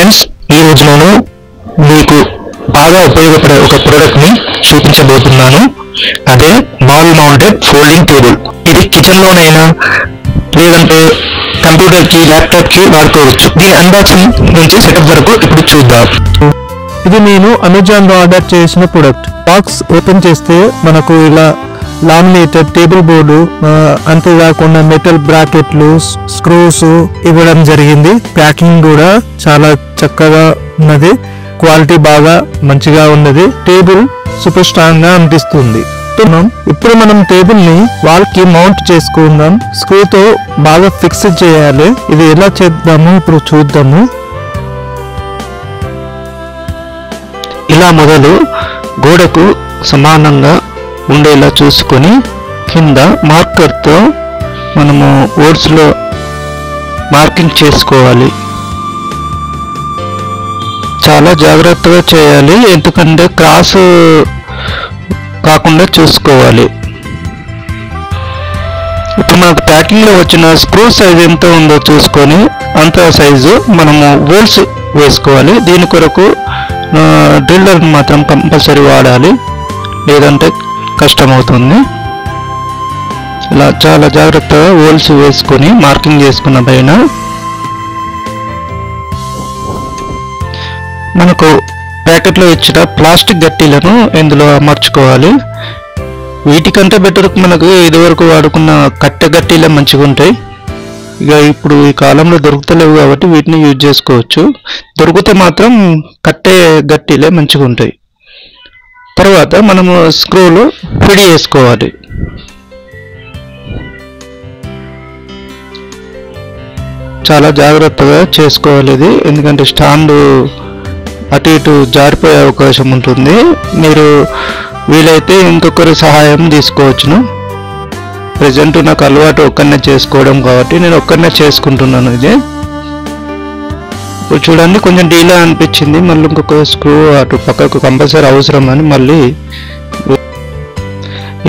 Friends, ఈ రోజు నేను మీకు బాగా ఉపయోగపడే ఒక ప్రోడక్ట్ ని చూపించబోతున్నాను. అదే వాల్ మౌంటెడ్ ఫోల్డింగ్ టేబుల్. ఇది కిచెన్ లోనైనా లేదంటే కంప్యూటర్ కి, ల్యాప్టాప్ కి వాడుకోవచ్చు. దీని అన్బాక్సింగ్ నుంచి సెటప్ వరకు ఇప్పుడు చూద్దాం. ఇది నేను అమెజాన్ లో ఆర్డర్ చేసిన ప్రొడక్ట్. బాక్స్ ఓపెన్ చేస్తే మనకు ఇలా లామినేటెడ్ టేబుల్ బోర్డు, అంతేకాకుండా మెటల్ బ్రాకెట్లు, స్క్రూస్ ఇవ్వడం జరిగింది. ప్యాకింగ్ కూడా చాలా చక్కగా ఉన్నది. క్వాలిటీ బాగా మంచిగా ఉన్నది. టేబుల్ సూపర్ స్ట్రాంగ్ గా అనిపిస్తుంది. ఇప్పుడు మనం టేబుల్ ని వాల్ కి మౌంట్ చేసుకుందాం. స్క్రూతో బాగా ఫిక్స్ చేయాలి. ఇది ఎలా చేద్దాము ఇప్పుడు చూద్దాము. ఇలా మొదలు గోడకు సమానంగా ఉండేలా చూసుకొని కింద మార్కర్తో మనము వర్డ్స్లో మార్కింగ్ చేసుకోవాలి. చాలా జాగ్రత్తగా చేయాలి, ఎందుకంటే క్రాస్ కాకుండా చూసుకోవాలి. ఇప్పుడు మనకు ప్యాకింగ్లో వచ్చిన స్క్రూ సైజ్ ఎంత ఉందో చూసుకొని అంత సైజు మనము హోల్స్ వేసుకోవాలి. దీని కొరకు డ్రిల్లర్ మాత్రం కంపల్సరీ వాడాలి, లేదంటే కష్టమవుతుంది. ఇలా చాలా జాగ్రత్తగా హోల్స్ వేసుకొని మార్కింగ్ చేసుకున్న పైన మనకు ప్యాకెట్లో ఇచ్చిన ప్లాస్టిక్ గట్టీలను ఇందులో అమర్చుకోవాలి. వీటికంటే బెటర్ మనకు ఇదివరకు వాడుకున్న కట్టె గట్టీలే మంచిగా ఉంటాయి. ఇక ఇప్పుడు ఈ కాలంలో దొరుకుతలేవు కాబట్టి వీటిని యూజ్ చేసుకోవచ్చు. దొరికితే మాత్రం కట్టె గట్టీలే మంచిగా ఉంటాయి. తర్వాత మనము స్క్రూలు ఫిట్ చేసుకోవాలి. చాలా జాగ్రత్తగా చేసుకోవాలి ఇది, ఎందుకంటే స్టాండ్ అటు ఇటు జారిపోయే అవకాశం ఉంటుంది. మీరు వీలైతే ఇంకొకరి సహాయం తీసుకోవచ్చును. ప్రజెంట్ నాకు అలవాటు ఒక్కనే చేసుకోవడం కాబట్టి నేను ఒక్కనే చేసుకుంటున్నాను. ఇది ఇప్పుడు చూడండి, కొంచెం డీలా అనిపించింది. మళ్ళీ ఇంకొక స్క్రూ అటు పక్కకు కంపల్సరీ అవసరం అని మళ్ళీ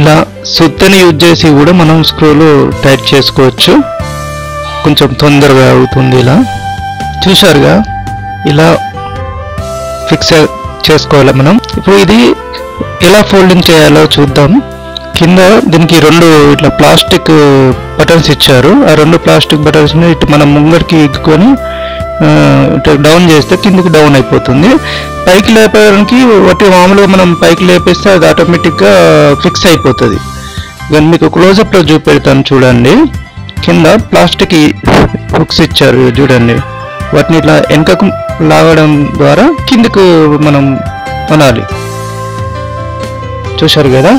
ఇలా సుత్తని యూజ్ చేసి కూడా మనం స్క్రూలు టైట్ చేసుకోవచ్చు. కొంచెం తొందరగా అవుతుంది. ఇలా చూశారుగా, ఇలా ఫిక్స్ చేసుకోవాలి మనం. ఇప్పుడు ఇది ఎలా ఫోల్డింగ్ చేయాలో చూద్దాం. కింద దీనికి రెండు ఇట్లా ప్లాస్టిక్ బటన్స్ ఇచ్చారు. ఆ రెండు ప్లాస్టిక్ బటన్స్ని ఇటు మనం ముంగడికి ఎగ్గుకొని ఇటు డౌన్ చేస్తే కిందికి డౌన్ అయిపోతుంది. పైకి లేపడానికి ఒకటి మామూలుగా మనం పైకి లేపేస్తే అది ఆటోమేటిక్గా ఫిక్స్ అయిపోతుంది. కానీ మీకు క్లోజప్లో చూపెడతాను చూడండి. కింద ప్లాస్టిక్ హుక్స్ ఇచ్చారు చూడండి. వాటిని ఇట్లా వెనకకు లాగడం ద్వారా కిందికి మనం అనాలి. చూశారు కదా.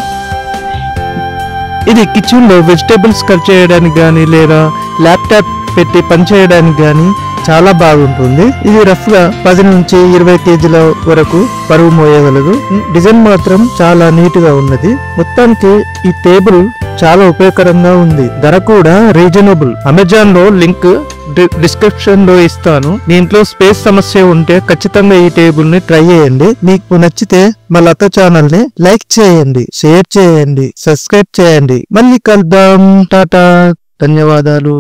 ఇది కిచెన్ లో వెజిటేబుల్స్ కట్ చేయడానికి కానీ లేదా ల్యాప్టాప్ పెట్టి పని చేయడానికి కానీ చాలా బాగుంటుంది. ఇది రఫ్ గా 10 నుంచి 20 కేజీల వరకు బరువు మోయగలదు. డిజైన్ మాత్రం చాలా నీట్ గా ఉన్నది. మొత్తానికి ఈ టేబుల్ చాలా ఉపయోగకరంగా ఉంది. ధర కూడా రీజనబుల్. అమెజాన్ లో లింక్ డిస్క్రిప్షన్ లో ఇస్తాను. దీంట్లో స్పేస్ సమస్య ఉంటే ఖచ్చితంగా ఈ టేబుల్ ని ట్రై చేయండి. మీకు నచ్చితే మా లత ఛానల్ ని లైక్ చేయండి, షేర్ చేయండి, సబ్స్క్రైబ్ చేయండి. మళ్ళీ కలుద్దాం. టాటా, ధన్యవాదాలు.